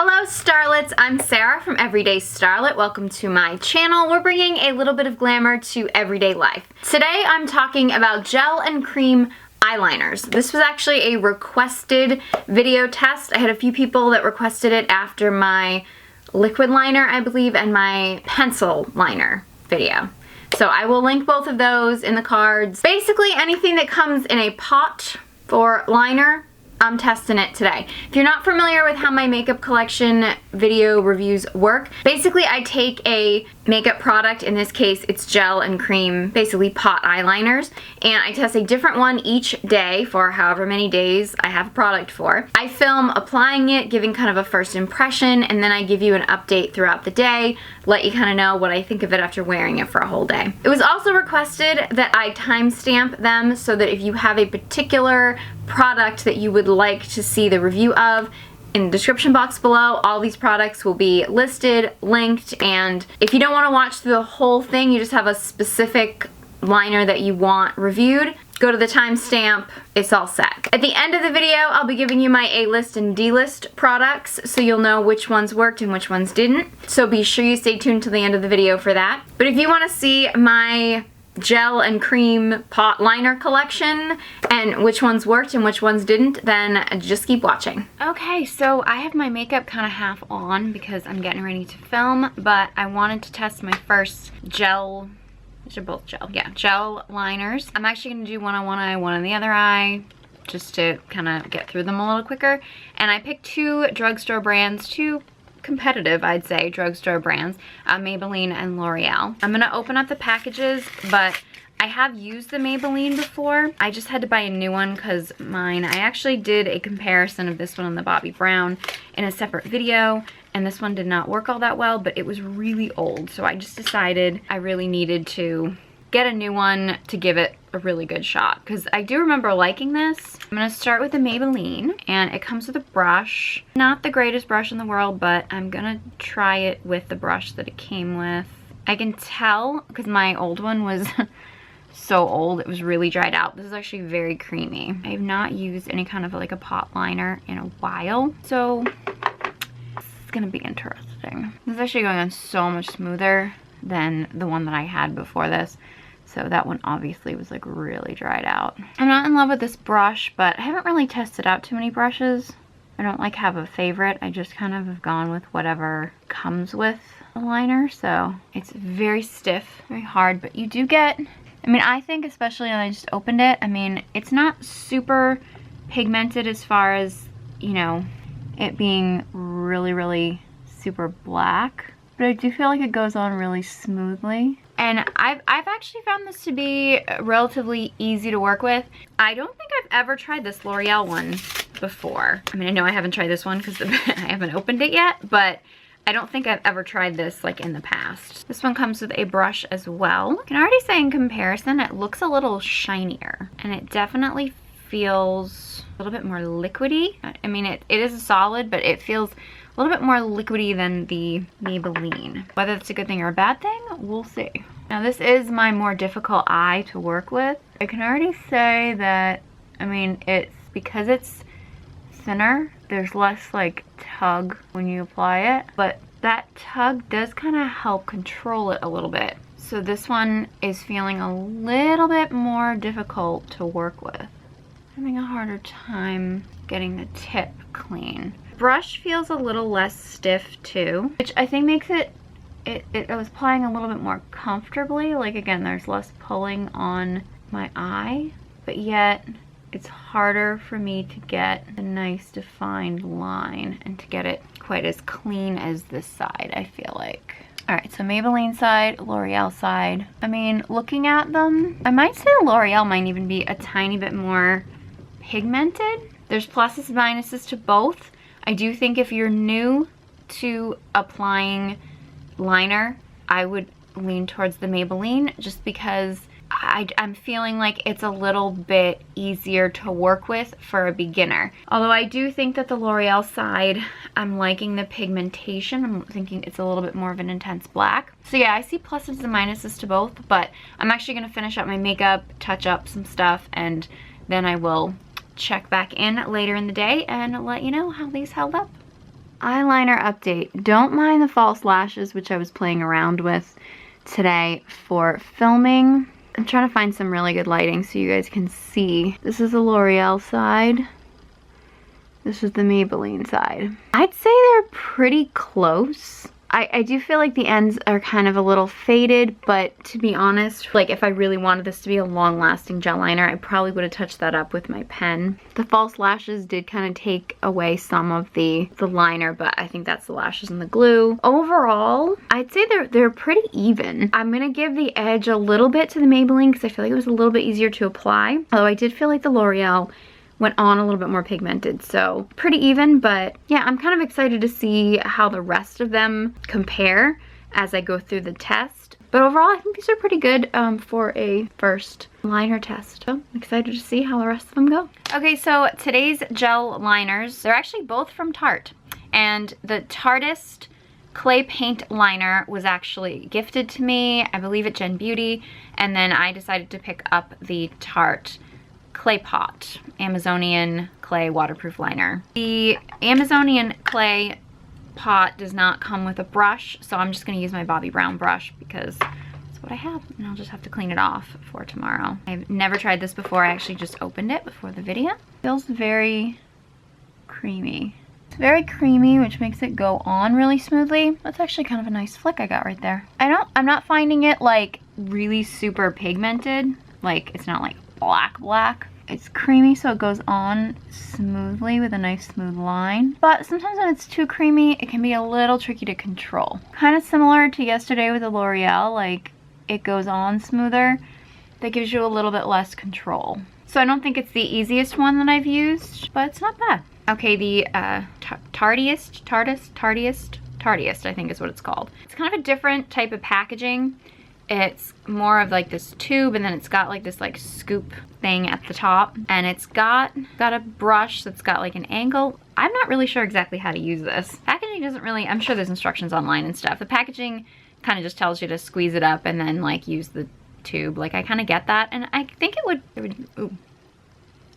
Hello Starlets, I'm Sarah from Everyday Starlet. Welcome to my channel. We're bringing a little bit of glamour to everyday life. Today I'm talking about gel and cream eyeliners. This was actually a requested video test. I had a few people that requested it after my liquid liner, I believe, and my pencil liner video. So I will link both of those in the cards. Basically anything that comes in a pot for liner, I'm testing it today. If you're not familiar with how my makeup collection video reviews work, basically I take a makeup product, in this case it's gel and cream, basically pot eyeliners, and I test a different one each day for however many days I have a product for. I film applying it, giving kind of a first impression, and then I give you an update throughout the day, let you kind of know what I think of it after wearing it for a whole day. It was also requested that I timestamp them so that if you have a particular product that you would like to see the review of, in the description box below, all these products will be listed, linked, and if you don't want to watch the whole thing, you just have a specific liner that you want reviewed, go to the timestamp, it's all set. At the end of the video, I'll be giving you my A-list and D-list products so you'll know which ones worked and which ones didn't. So be sure you stay tuned till the end of the video for that. But if you want to see my gel and cream pot liner collection and which ones worked and which ones didn't, then just keep watching. Okay, so I have my makeup kind of half on because I'm getting ready to film, but I wanted to test my first gel, these are both gel, yeah, gel liners. I'm actually going to do one on one eye, one on the other eye, just to kind of get through them a little quicker. And I picked two drugstore brands, two competitive, I'd say, drugstore brands, Maybelline and L'Oreal. I'm gonna open up the packages, but I have used the Maybelline before. I just had to buy a new one because mine, I actually did a comparison of this one and the Bobbi Brown in a separate video, and this one did not work all that well, but it was really old, so I just decided I really needed to get a new one to give it a really good shot, because I do remember liking this. I'm gonna start with the Maybelline, and it comes with a brush. Not the greatest brush in the world, but I'm gonna try it with the brush that it came with. I can tell, because my old one was so old, it was really dried out. This is actually very creamy. I have not used any kind of like a pot liner in a while, so it's gonna be interesting. This is actually going on so much smoother than the one that I had before this. So that one obviously was like really dried out. I'm not in love with this brush, but I haven't really tested out too many brushes. I don't like have a favorite. I just kind of have gone with whatever comes with a liner. So it's very stiff, very hard, but you do get, I mean, I think especially when I just opened it, I mean, it's not super pigmented as far as, you know, it being really, really super black, but I do feel like it goes on really smoothly. And I've actually found this to be relatively easy to work with. I don't think I've ever tried this L'Oreal one before. I mean, I know I haven't tried this one because I haven't opened it yet, but I don't think I've ever tried this like in the past. This one comes with a brush as well. I can already say in comparison, it looks a little shinier, and it definitely feels a little bit more liquidy. I mean, it is a solid, but it feels a little bit more liquidy than the Maybelline. Whether it's a good thing or a bad thing, we'll see. Now this is my more difficult eye to work with. I can already say that, I mean, it's because it's thinner, there's less like tug when you apply it, but that tug does kind of help control it a little bit. So this one is feeling a little bit more difficult to work with. Having a harder time getting the tip clean. Brush feels a little less stiff too, which I think makes I was applying a little bit more comfortably. Like again, there's less pulling on my eye, but yet it's harder for me to get a nice defined line and to get it quite as clean as this side, I feel like. All right, so Maybelline side, L'Oreal side. I mean, looking at them, I might say L'Oreal might even be a tiny bit more pigmented. There's pluses and minuses to both. I do think if you're new to applying liner, I would lean towards the Maybelline just because I'm feeling like it's a little bit easier to work with for a beginner. Although I do think that the L'Oreal side, I'm liking the pigmentation. I'm thinking it's a little bit more of an intense black. So yeah, I see pluses and minuses to both, but I'm actually gonna finish up my makeup, touch up some stuff, and then I will check back in later in the day and let you know how these held up. eyeliner update. Don't mind the false lashes, which I was playing around with today for filming. I'm trying to find some really good lighting so you guys can see. This is the L'Oreal side. This is the Maybelline side. I'd say they're pretty close. I do feel like the ends are kind of a little faded, but to be honest, like if I really wanted this to be a long-lasting gel liner, I probably would have touched that up with my pen. The false lashes did kind of take away some of the liner, but I think that's the lashes and the glue. Overall, I'd say they're pretty even. I'm gonna give the edge a little bit to the Maybelline because I feel like it was a little bit easier to apply. Although I did feel like the L'Oreal went on a little bit more pigmented, so pretty even. But yeah, I'm kind of excited to see how the rest of them compare as I go through the test. But overall, I think these are pretty good for a first liner test. So I'm excited to see how the rest of them go. Okay, so today's gel liners, they're actually both from Tarte. And the Tarteist clay paint liner was actually gifted to me, I believe at Gen Beauty, and then I decided to pick up the Tarte clay pot, Amazonian clay waterproof liner. The Amazonian clay pot does not come with a brush, so I'm just gonna use my Bobbi Brown brush because that's what I have, and I'll just have to clean it off for tomorrow. I've never tried this before. I actually just opened it before the video. It feels very creamy. It's very creamy, which makes it go on really smoothly. That's actually kind of a nice flick I got right there. I'm not finding it like really super pigmented. Like it's not like black. It's creamy, so it goes on smoothly with a nice smooth line. But sometimes when it's too creamy, it can be a little tricky to control. Kind of similar to yesterday with the L'Oreal, like it goes on smoother. That gives you a little bit less control. So I don't think it's the easiest one that I've used, but it's not bad. Okay, the Tarteist, I think is what it's called. It's kind of a different type of packaging. It's more of like this tube, and then it's got like this like scoop thing at the top, and it's got a brush that's got like an angle. I'm not really sure exactly how to use this. Packaging doesn't really, I'm sure there's instructions online and stuff. The packaging kind of just tells you to squeeze it up and then like use the tube. Like I kind of get that, and I think it would ooh.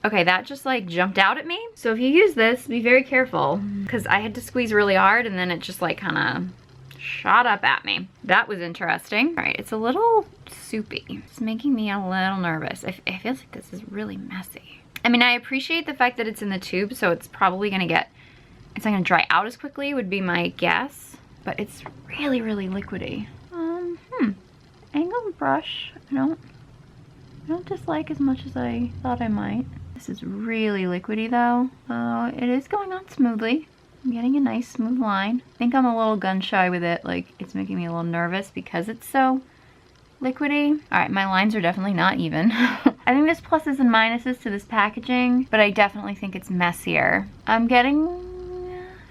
Okay, that just like jumped out at me. So if you use this, be very careful, because I had to squeeze really hard and then it just like kind of shot up at me. That was interesting. All right, it's a little soupy. It's making me a little nervous. It feels like this is really messy. I mean, I appreciate the fact that it's in the tube, so it's probably gonna it's not gonna dry out as quickly would be my guess, but it's really, really liquidy. Angled brush, I don't dislike as much as I thought I might. This is really liquidy though. It is going on smoothly. I'm getting a nice smooth line. I think I'm a little gun shy with it. Like it's making me a little nervous because it's so liquidy. All right, my lines are definitely not even. I think there's pluses and minuses to this packaging, but I definitely think it's messier. I'm getting,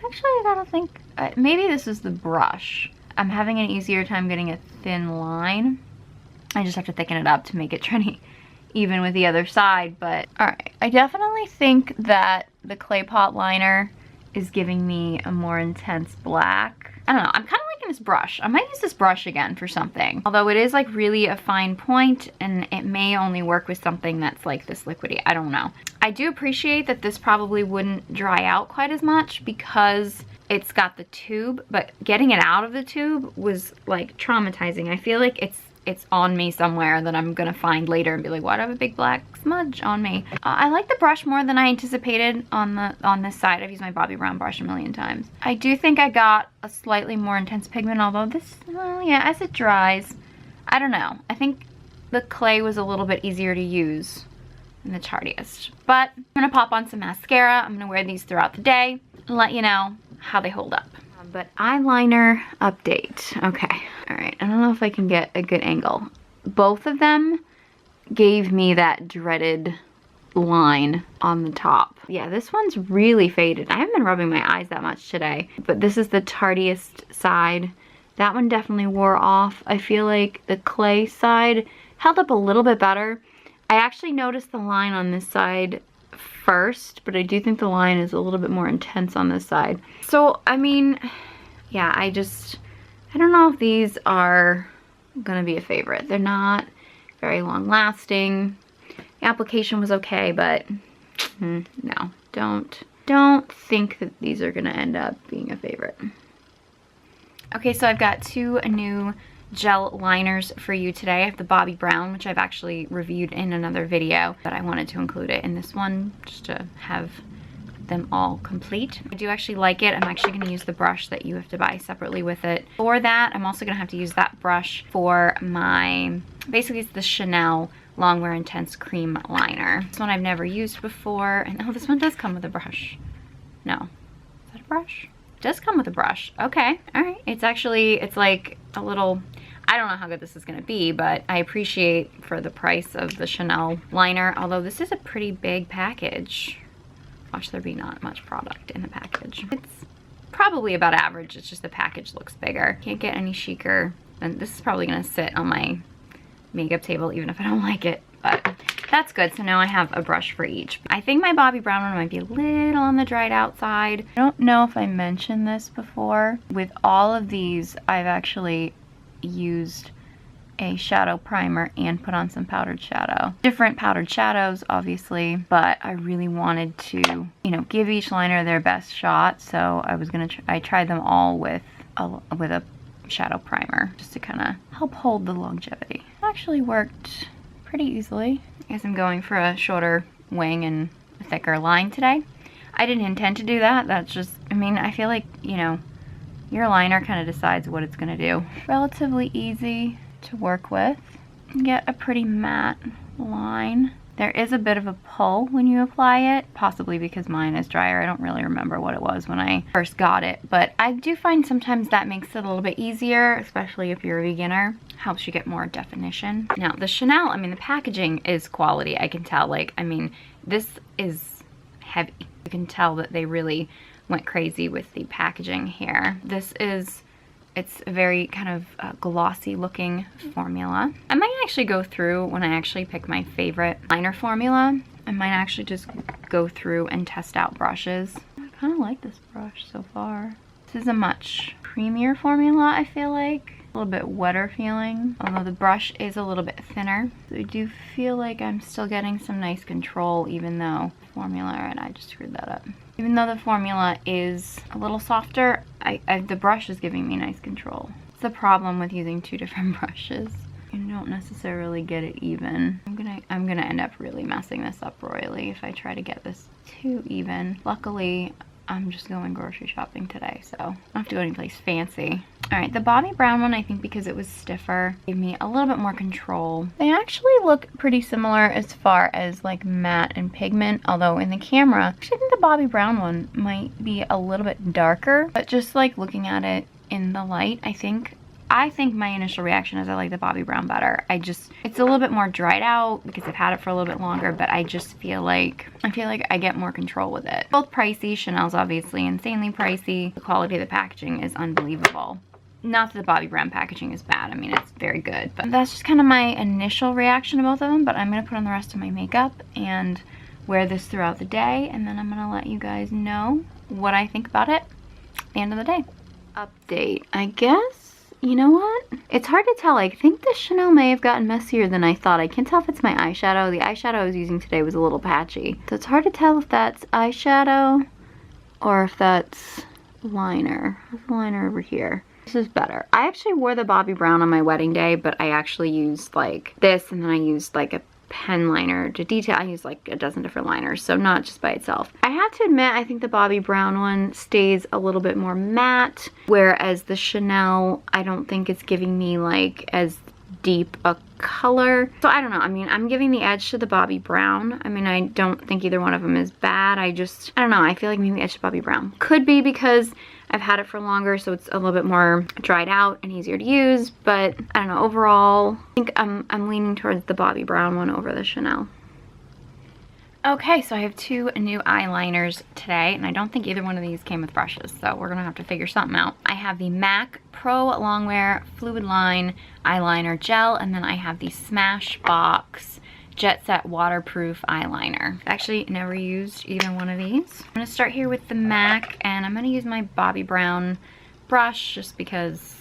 actually I gotta think, maybe this is the brush. I'm having an easier time getting a thin line. I just have to thicken it up to make it trendy even with the other side, but all right. I definitely think that the clay pot liner is giving me a more intense black. I don't know, I'm kind of liking this brush. I might use this brush again for something. Although it is like really a fine point, and it may only work with something that's like this liquidy, I don't know. I do appreciate that this probably wouldn't dry out quite as much because it's got the tube, but getting it out of the tube was like traumatizing. I feel like it's on me somewhere that I'm gonna find later and be like, why do I have a big black smudge on me? I like the brush more than I anticipated on this side. I've used my Bobbi Brown brush a million times. I do think I got a slightly more intense pigment, although this, well, yeah, as it dries, I don't know. I think the clay was a little bit easier to use than the Tarteist. But I'm gonna pop on some mascara. I'm gonna wear these throughout the day and let you know how they hold up. But eyeliner update. Okay, all right, I don't know if I can get a good angle. Both of them gave me that dreaded line on the top. Yeah, this one's really faded. I haven't been rubbing my eyes that much today, but this is the Tarteist side. That one definitely wore off. I feel like the clay side held up a little bit better. I actually noticed the line on this side first, but I do think the line is a little bit more intense on this side. So, I mean, yeah, I don't know if these are gonna be a favorite. They're not very long lasting. The application was okay, but no, don't don't think that these are gonna end up being a favorite. Okay, so I've got two new gel liners for you today. I have the Bobbi Brown, which I've actually reviewed in another video, but I wanted to include it in this one just to have them all complete. I do actually like it. I'm actually going to use the brush that you have to buy separately with it. For that, I'm also going to have to use that brush for my, basically it's the Chanel Longwear Intense Cream Liner. This one I've never used before, and oh, this one does come with a brush. No, is that a brush? It does come with a brush. Okay, all right. It's actually, it's like a little, I don't know how good this is gonna be, but I appreciate for the price of the Chanel liner, although this is a pretty big package. Watch there be not much product in the package. It's probably about average, it's just the package looks bigger. Can't get any chicer, and this is probably gonna sit on my makeup table even if I don't like it, but that's good. So now I have a brush for each. I think my Bobbi Brown one might be a little on the dried out side. I don't know if I mentioned this before. With all of these, I've actually used a shadow primer and put on some powdered shadow. Different powdered shadows, obviously, but I really wanted to, you know, give each liner their best shot. So I was gonna, I tried them all with a shadow primer just to kind of help hold the longevity. It actually worked pretty easily. I guess I'm going for a shorter wing and a thicker line today. I didn't intend to do that. That's just, I mean, I feel like, you know, your liner kind of decides what it's gonna do. Relatively easy to work with. Get a pretty matte line. There is a bit of a pull when you apply it, possibly because mine is drier. I don't really remember what it was when I first got it, but I do find sometimes that makes it a little bit easier, especially if you're a beginner. Helps you get more definition. Now the Chanel, I mean, the packaging is quality. I can tell, like, I mean, this is heavy. You can tell that they really went crazy with the packaging here. This is, it's a very kind of glossy looking formula. I might actually go through, when I actually pick my favorite liner formula, I might actually just go through and test out brushes. I kind of like this brush so far. This is a much creamier formula, I feel like. A little bit wetter feeling, although the brush is a little bit thinner. So I do feel like I'm still getting some nice control, even though the formula, and I just screwed that up. Even though the formula is a little softer, the brush is giving me nice control. It's the problem with using two different brushes. You don't necessarily get it even. I'm gonna end up really messing this up royally if I try to get this too even. Luckily, I'm just going grocery shopping today, so I don't have to go anyplace fancy. All right, the Bobbi Brown one, I think because it was stiffer, gave me a little bit more control. They actually look pretty similar as far as like matte and pigment, although in the camera, actually I think the Bobbi Brown one might be a little bit darker, but just like looking at it in the light, I think my initial reaction is I like the Bobbi Brown better. It's a little bit more dried out because I've had it for a little bit longer, but I just feel like, I get more control with it. Both pricey. Chanel's obviously insanely pricey. The quality of the packaging is unbelievable. Not that the Bobbi Brown packaging is bad. I mean, it's very good, but that's just kind of my initial reaction to both of them, but I'm gonna put on the rest of my makeup and wear this throughout the day, and then I'm gonna let you guys know what I think about it at the end of the day. Update, I guess. You know what? It's hard to tell. I think the Chanel may have gotten messier than I thought. I can't tell if it's my eyeshadow. The eyeshadow I was using today was a little patchy. So it's hard to tell if that's eyeshadow or if that's liner. What's the liner over here? This is better. I actually wore the Bobbi Brown on my wedding day, but I actually used like this, and then I used like a pen liner to detail. I used like a dozen different liners, so not just by itself. I have to admit, I think the Bobbi Brown one stays a little bit more matte, whereas the Chanel, I don't think it's giving me like as deep a color. So I don't know. I mean, I'm giving the edge to the Bobbi Brown. I mean, I don't think either one of them is bad. I don't know. I feel like maybe the edge to Bobbi Brown. Could be because I've had it for longer, so it's a little bit more dried out and easier to use, but I don't know, overall, I think I'm leaning towards the Bobbi Brown one over the Chanel. Okay, so I have two new eyeliners today, and I don't think either one of these came with brushes, so we're gonna have to figure something out. I have the MAC Pro Longwear Fluidline Eyeliner Gel, and then I have the Smashbox Jet Set Waterproof Eyeliner. I've actually never used either one of these. I'm gonna start here with the MAC, and I'm gonna use my Bobbi Brown brush just because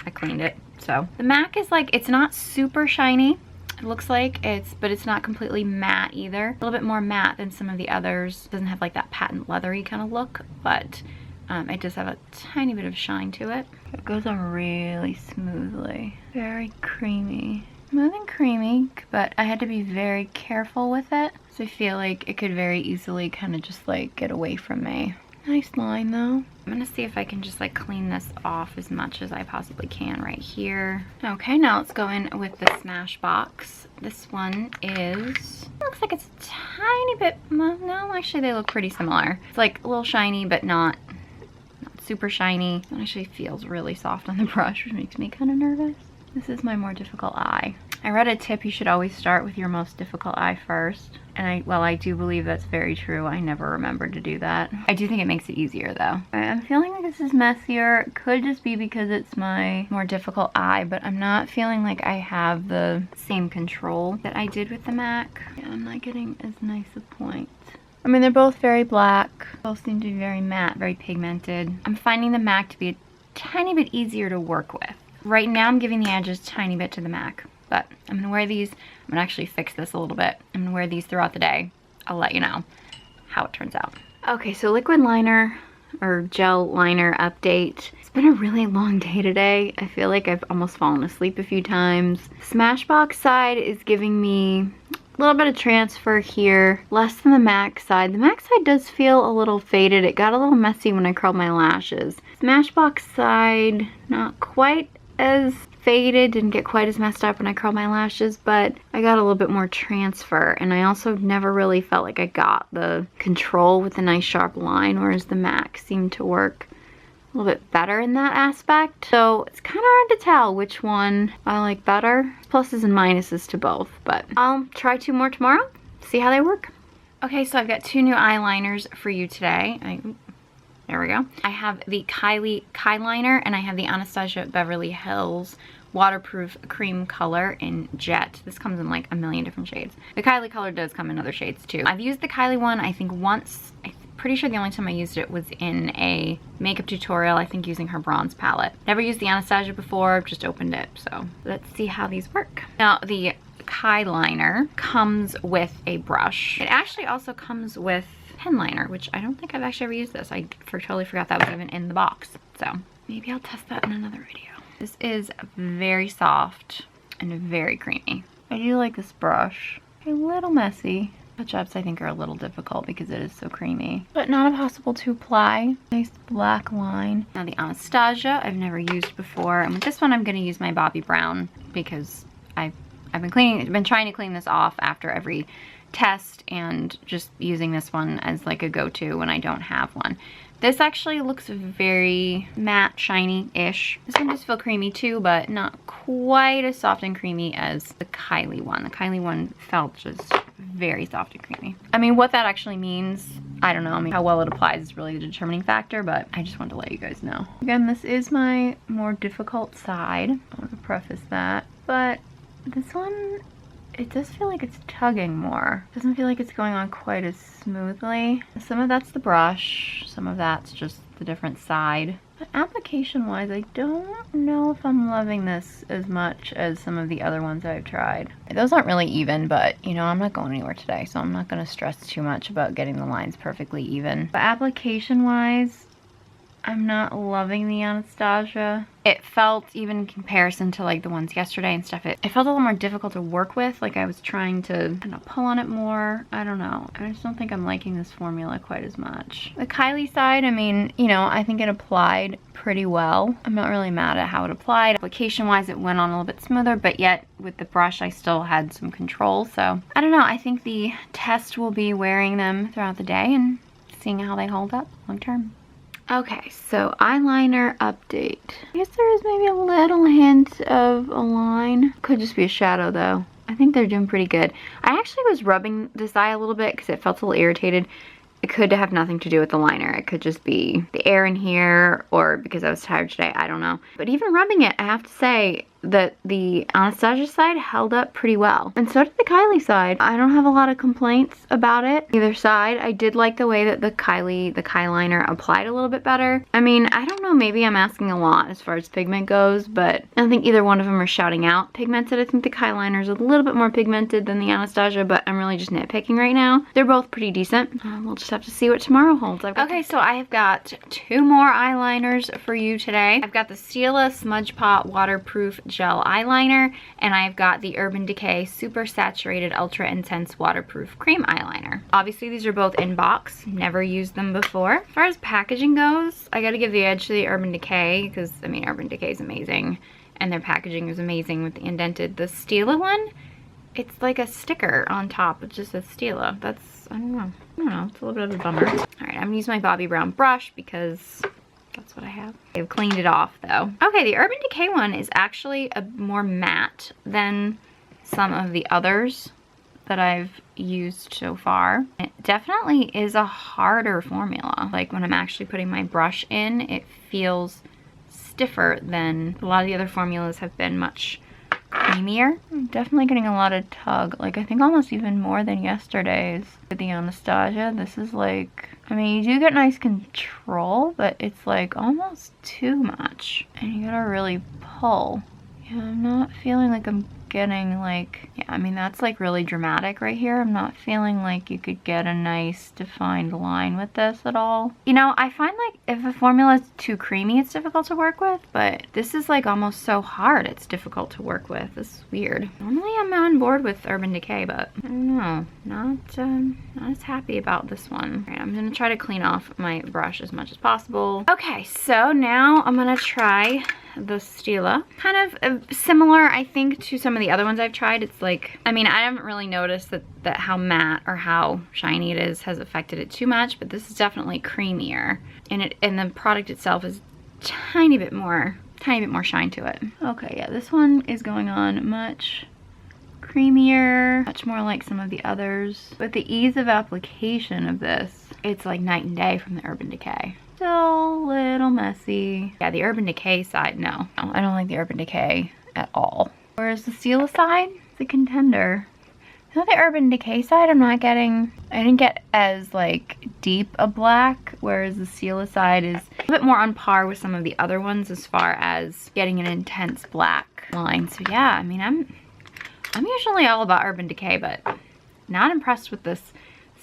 I cleaned it. So the MAC is like, it's not super shiny. it looks like. But it's not completely matte either. A little bit more matte than some of the others. It doesn't have like that patent leathery kind of look, but it does have a tiny bit of shine to it. It goes on really smoothly. Very creamy. Smooth and creamy, but I had to be very careful with it. So I feel like it could very easily kind of just like get away from me. Nice line though. I'm gonna see if I can just like clean this off as much as I possibly can right here. Okay, now let's go in with the Smashbox. This one is, looks like it's a tiny bit, no, actually they look pretty similar. It's like a little shiny, but not super shiny. It actually feels really soft on the brush, which makes me kind of nervous. This is my more difficult eye. I read a tip, you should always start with your most difficult eye first. And while I do believe that's very true, I never remembered to do that. I do think it makes it easier though. I'm feeling like this is messier. It could just be because it's my more difficult eye, but I'm not feeling like I have the same control that I did with the MAC. Yeah, I'm not getting as nice a point. I mean, they're both very black. Both seem to be very matte, very pigmented. I'm finding the MAC to be a tiny bit easier to work with. Right now I'm giving the edges a tiny bit to the MAC, but I'm gonna wear these. I'm gonna actually fix this a little bit. I'm gonna wear these throughout the day. I'll let you know how it turns out. Okay, so liquid liner or gel liner update. It's been a really long day today. I feel like I've almost fallen asleep a few times. Smashbox side is giving me a little bit of transfer here, less than the MAC side. The MAC side does feel a little faded. It got a little messy when I curled my lashes. Smashbox side, not quite as faded, didn't get quite as messed up when I curled my lashes, but I got a little bit more transfer, and I also never really felt like I got the control with a nice sharp line, whereas the MAC seemed to work a little bit better in that aspect. So it's kind of hard to tell which one I like better. Pluses and minuses to both, but I'll try 2 more tomorrow, see how they work. Okay, so I've got 2 new eyeliners for you today. There we go. I have the Kylie Kyliner, and I have the Anastasia Beverly Hills waterproof cream color in Jet. This comes in like a million different shades. The Kylie color does come in other shades too. I've used the Kylie one I think once. I'm pretty sure the only time I used it was in a makeup tutorial, I think using her bronze palette. Never used the Anastasia before, just opened it. So let's see how these work. Now the Kyliner comes with a brush. It actually also comes with pen liner, which I don't think I've actually ever used this. I totally forgot that was even in the box. So maybe I'll test that in another video. This is very soft and very creamy. I do like this brush. A little messy. Touch-ups I think are a little difficult because it is so creamy, but not impossible to apply. Nice black line. Now the Anastasia I've never used before, and with this one I'm going to use my Bobbi Brown because I've been trying to clean this off after every test and just using this one as like a go-to when I don't have one. This actually looks very matte, shiny-ish. This one does feel creamy too, but not quite as soft and creamy as the Kylie one. The Kylie one felt just very soft and creamy. I mean, what that actually means, I don't know. I mean, how well it applies is really the determining factor, but I just wanted to let you guys know. Again, this is my more difficult side. I want to preface that, but this one, it does feel like it's tugging more. It doesn't feel like it's going on quite as smoothly. Some of that's the brush, some of that's just the different side. But application wise, I don't know if I'm loving this as much as some of the other ones I've tried. Those aren't really even, but you know, I'm not going anywhere today, so I'm not gonna stress too much about getting the lines perfectly even. But application wise, I'm not loving the Anastasia. It felt, even in comparison to like the ones yesterday and stuff, it felt a little more difficult to work with. Like I was trying to kind of pull on it more. I don't know. I just don't think I'm liking this formula quite as much. The Kylie side, I mean, you know, I think it applied pretty well. I'm not really mad at how it applied. Application wise, it went on a little bit smoother, but yet with the brush, I still had some control. So I don't know. I think the test will be wearing them throughout the day and seeing how they hold up long term. Okay, so eyeliner update. I guess there is maybe a little hint of a line. Could just be a shadow though. I think they're doing pretty good. I actually was rubbing this eye a little bit because it felt a little irritated. It could have nothing to do with the liner. It could just be the air in here or because I was tired today. I don't know. But even rubbing it, I have to say, that the Anastasia side held up pretty well. And so did the Kylie side. I don't have a lot of complaints about it, either side. I did like the way that the Kyliner applied a little bit better. I mean, I don't know, maybe I'm asking a lot as far as pigment goes, but I don't think either one of them are shouting out pigmented. I think the Kyliner is a little bit more pigmented than the Anastasia, but I'm really just nitpicking right now. They're both pretty decent. We'll just have to see what tomorrow holds. Okay, so I have got 2 more eyeliners for you today. I've got the Stila Smudge Pot Waterproof Gel Eyeliner, and I've got the Urban Decay Super Saturated Ultra Intense Waterproof Cream Eyeliner. Obviously, these are both in box. Never used them before. As far as packaging goes, I gotta give the edge to the Urban Decay, because, I mean, Urban Decay is amazing, and their packaging is amazing with the indented. The Stila one, it's like a sticker on top. It just says Stila. That's, I don't know, it's a little bit of a bummer. All right, I'm gonna use my Bobbi Brown brush because that's what I have. I've cleaned it off though. Okay, the Urban Decay one is actually a more matte than some of the others that I've used so far. It definitely is a harder formula. Like when I'm actually putting my brush in, it feels stiffer than a lot of the other formulas have been much creamier. I'm definitely getting a lot of tug, like I think almost even more than yesterday's with the Anastasia. This is like, I mean, you do get nice control, but it's like almost too much. And you gotta really pull. Yeah, I'm not feeling like I'm getting like, yeah, I mean, that's like really dramatic right here. I'm not feeling like you could get a nice defined line with this at all. You know, I find like if a formula is too creamy, it's difficult to work with, but this is like almost so hard it's difficult to work with. This is weird. Normally I'm on board with Urban Decay, but I don't know, not as happy about this one. All right, I'm gonna try to clean off my brush as much as possible. Okay, so now I'm gonna try the Stila. Kind of similar, I think, to some of the other ones I've tried. It's like, I mean, I haven't really noticed that how matte or how shiny it is has affected it too much, but this is definitely creamier. And the product itself is tiny bit more shine to it. Okay, yeah, this one is going on much creamier, much more like some of the others. But the ease of application of this, it's like night and day from the Urban Decay. Still a little messy. Yeah, the Urban Decay side, no. I don't like the Urban Decay at all. Whereas the Stila side, it's a contender. You know, the Urban Decay side, I didn't get as like deep a black, whereas the Stila side is a bit more on par with some of the other ones as far as getting an intense black line. So yeah, I mean, I'm usually all about Urban Decay, but not impressed with this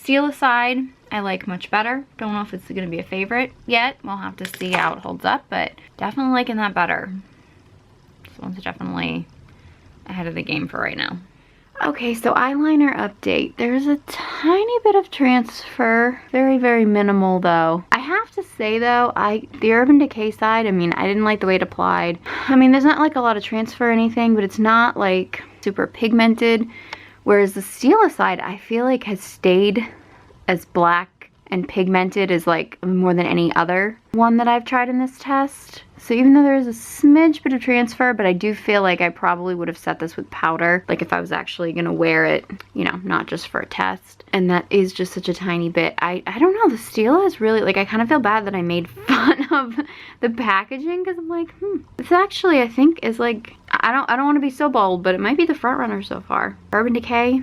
Stila side. I like much better. Don't know if it's gonna be a favorite yet. We'll have to see how it holds up, but definitely liking that better. This one's definitely ahead of the game for right now. Okay, so eyeliner update. There's a tiny bit of transfer. Very, very minimal though. I have to say though, the Urban Decay side, I mean, I didn't like the way it applied. I mean, there's not like a lot of transfer or anything, but it's not like super pigmented. Whereas the Stila side, I feel like has stayed as black and pigmented as like more than any other one that I've tried in this test. So even though there is a smidge bit of transfer, but I do feel like I probably would have set this with powder, like if I was actually gonna wear it, you know, not just for a test. And that is just such a tiny bit. I don't know, the Stila is really, like, I kind of feel bad that I made fun of the packaging, because I'm like, this actually, I think, is like, I don't want to be so bold, but it might be the front runner so far. Urban Decay,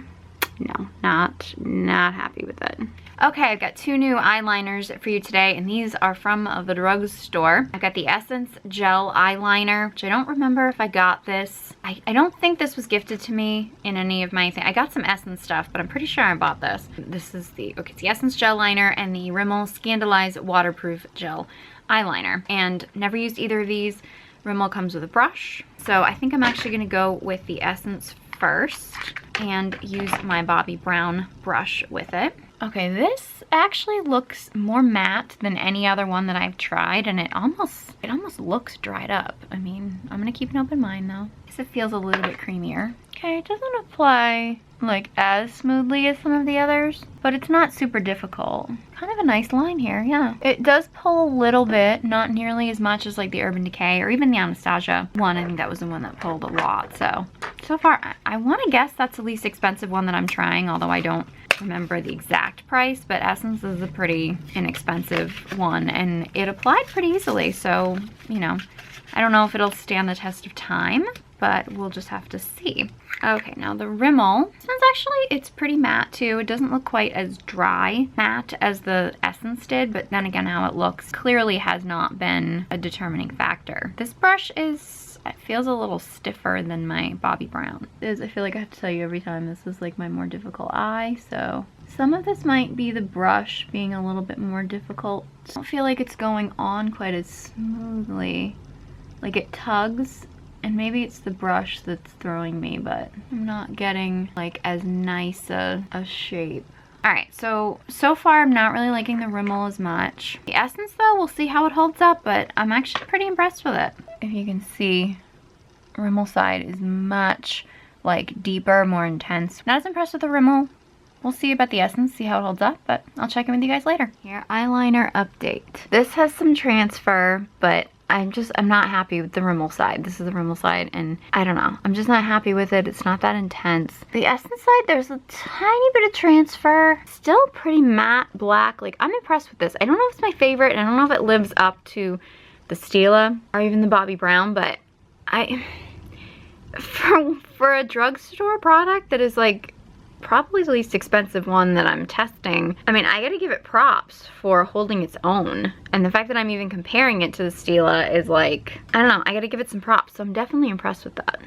no, not happy with it. Okay, I've got 2 new eyeliners for you today, and these are from the Drugstore. I've got the Essence Gel Eyeliner, which I don't remember if I got this. I don't think this was gifted to me in any of my things. I got some Essence stuff, but I'm pretty sure I bought this. This is it's the Essence Gel Liner and the Rimmel ScandalEyes Waterproof Gel Eyeliner. And never used either of these. Rimmel comes with a brush. So I think I'm actually gonna go with the Essence first and use my Bobbi Brown brush with it. Okay, this actually looks more matte than any other one that I've tried, and it almost looks dried up. I mean, I'm gonna keep an open mind though, because it feels a little bit creamier. Okay, it doesn't apply like as smoothly as some of the others, but it's not super difficult. Kind of a nice line here, yeah. It does pull a little bit, not nearly as much as like the Urban Decay or even the Anastasia one. I think that was the one that pulled a lot. So far, I want to guess that's the least expensive one that I'm trying, although I don't remember the exact price, but Essence is a pretty inexpensive one, and it applied pretty easily, so, you know, I don't know if it'll stand the test of time, but we'll just have to see. Okay, now the Rimmel. This one's actually, it's pretty matte too. It doesn't look quite as dry matte as the Essence did, but then again, how it looks clearly has not been a determining factor. This brush is, it feels a little stiffer than my Bobbi Brown. I feel like I have to tell you every time, this is like my more difficult eye, so some of this might be the brush being a little bit more difficult. I don't feel like it's going on quite as smoothly. Like it tugs, and maybe it's the brush that's throwing me, but I'm not getting like as nice a shape. Alright, so far I'm not really liking the Rimmel as much. The Essence though, we'll see how it holds up, but I'm actually pretty impressed with it. If you can see, Rimmel side is much like deeper, more intense. Not as impressed with the Rimmel. We'll see about the Essence, see how it holds up, but I'll check in with you guys later. Here, eyeliner update. This has some transfer, but I'm not happy with the Rimmel side. This is the Rimmel side, and I don't know. I'm just not happy with it. It's not that intense. The Essence side, there's a tiny bit of transfer. Still pretty matte black. Like, I'm impressed with this. I don't know if it's my favorite, and I don't know if it lives up to the Stila or even the Bobbi Brown, but for a drugstore product that is like probably the least expensive one that I'm testing, I mean, I gotta give it props for holding its own. And the fact that I'm even comparing it to the Stila is like, I don't know, I gotta give it some props. So I'm definitely impressed with that.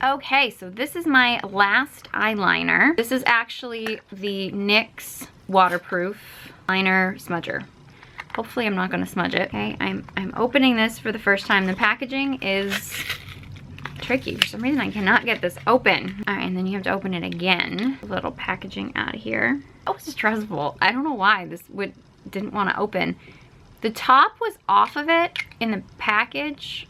Okay, so this is my last eyeliner. This is actually the NYX waterproof liner smudger. Hopefully I'm not gonna smudge it. Okay, I'm opening this for the first time. The packaging is tricky. For some reason I cannot get this open. All right, and then you have to open it again. A little packaging out of here. Oh, it's stressful. I don't know why this didn't want to open. The top was off of it in the package,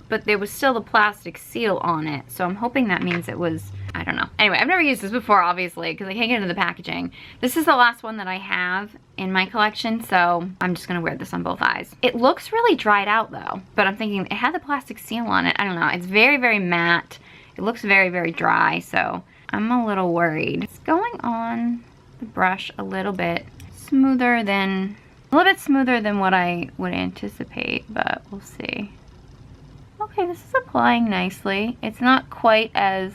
but there was still the plastic seal on it. So I'm hoping that means it was, I don't know. Anyway, I've never used this before, obviously, because I can't get into the packaging. This is the last one that I have in my collection, so I'm just gonna wear this on both eyes. It looks really dried out though, but I'm thinking it had the plastic seal on it. I don't know, it's very, very matte. It looks very, very dry, so I'm a little worried. It's going on the brush a little bit smoother than what I would anticipate, but we'll see. Okay, this is applying nicely. It's not quite as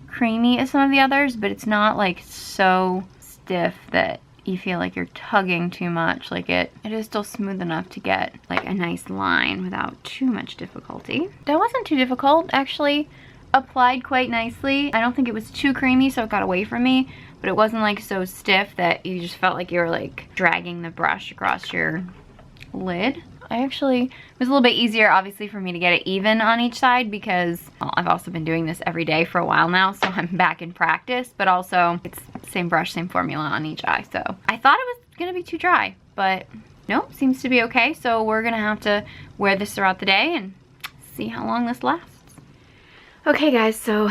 creamy as some of the others, but it's not like so stiff that you feel like you're tugging too much. Like it is still smooth enough to get like a nice line without too much difficulty. That wasn't too difficult, actually. Applied quite nicely. I don't think it was too creamy, so it got away from me, but it wasn't like so stiff that you just felt like you were like dragging the brush across your lid. It was a little bit easier, obviously, for me to get it even on each side because, well, I've also been doing this every day for a while now, so I'm back in practice, but also it's same brush, same formula on each eye. So I thought it was gonna be too dry, but nope, seems to be okay. So we're gonna have to wear this throughout the day and see how long this lasts. Okay guys, so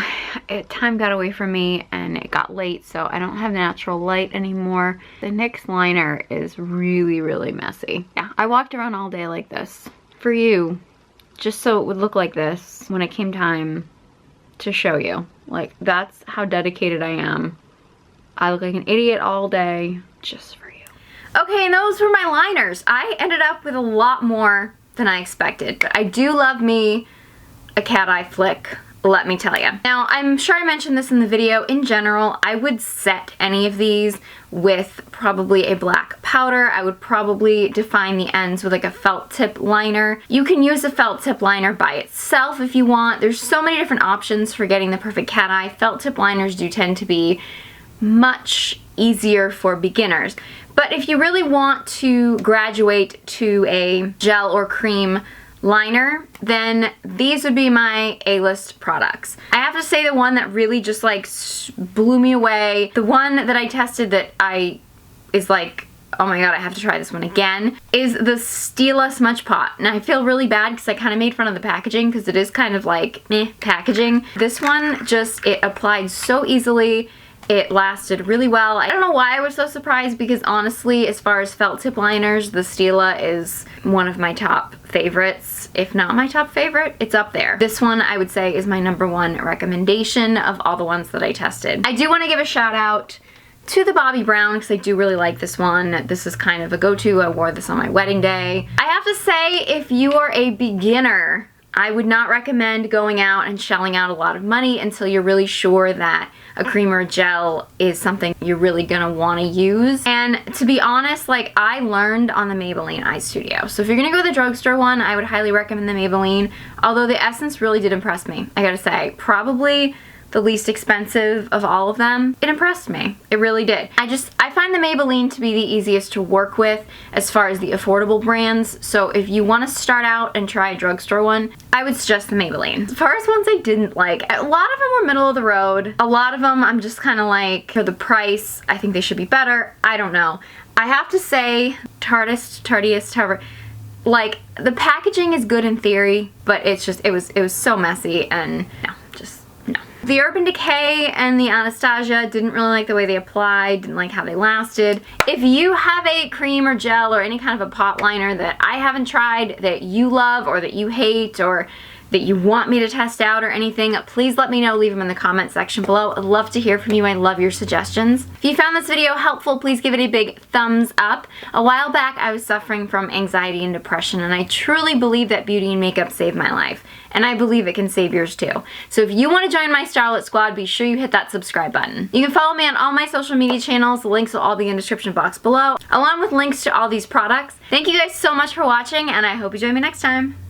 time got away from me and it got late, so I don't have natural light anymore. The NYX liner is really, really messy. Yeah, I walked around all day like this for you, just so it would look like this when it came time to show you. Like, that's how dedicated I am. I look like an idiot all day just for you. Okay, and those were my liners. I ended up with a lot more than I expected, but I do love me a cat eye flick, let me tell you. Now, I'm sure I mentioned this in the video. In general, I would set any of these with probably a black powder. I would probably define the ends with like a felt tip liner. You can use a felt tip liner by itself if you want. There's so many different options for getting the perfect cat eye. Felt tip liners do tend to be much easier for beginners. But if you really want to graduate to a gel or cream liner, then these would be my A-list products. I have to say the one that really just like blew me away, the one that I tested that is like, oh my god, I have to try this one again, is the Stila Smudge Pot. And I feel really bad because I kind of made fun of the packaging because it is kind of like meh packaging. This one just, it applied so easily. It lasted really well. I don't know why I was so surprised because honestly, as far as felt tip liners, the Stila is one of my top favorites. If not my top favorite, it's up there. This one I would say is my #1 recommendation of all the ones that I tested. I do want to give a shout out to the Bobbi Brown because I do really like this one. This is kind of a go-to. I wore this on my wedding day. I have to say, if you are a beginner I would not recommend going out and shelling out a lot of money until you're really sure that a cream or a gel is something you're really gonna wanna use. And to be honest, like, I learned on the Maybelline Eye Studio. So if you're gonna go with the drugstore one, I would highly recommend the Maybelline, although the Essence really did impress me, I gotta say. Probably the least expensive of all of them. It impressed me. It really did. I find the Maybelline to be the easiest to work with as far as the affordable brands. So if you want to start out and try a drugstore one, I would suggest the Maybelline. As far as ones I didn't like, a lot of them were middle of the road. A lot of them I'm just kind of like, for the price, I think they should be better. I don't know. I have to say, Tarteist, however, like, the packaging is good in theory, but it's just, it was so messy, and no, just no. The Urban Decay and the Anastasia, didn't really like the way they applied, didn't like how they lasted. If you have a cream or gel or any kind of a pot liner that I haven't tried, that you love or that you hate or that you want me to test out or anything, please let me know. Leave them in the comment section below. I'd love to hear from you. I love your suggestions. If you found this video helpful, please give it a big thumbs up. A while back, I was suffering from anxiety and depression, and I truly believe that beauty and makeup saved my life. And I believe it can save yours too. So if you want to join my Starlet squad, be sure you hit that subscribe button. You can follow me on all my social media channels. The links will all be in the description box below, along with links to all these products. Thank you guys so much for watching, and I hope you join me next time.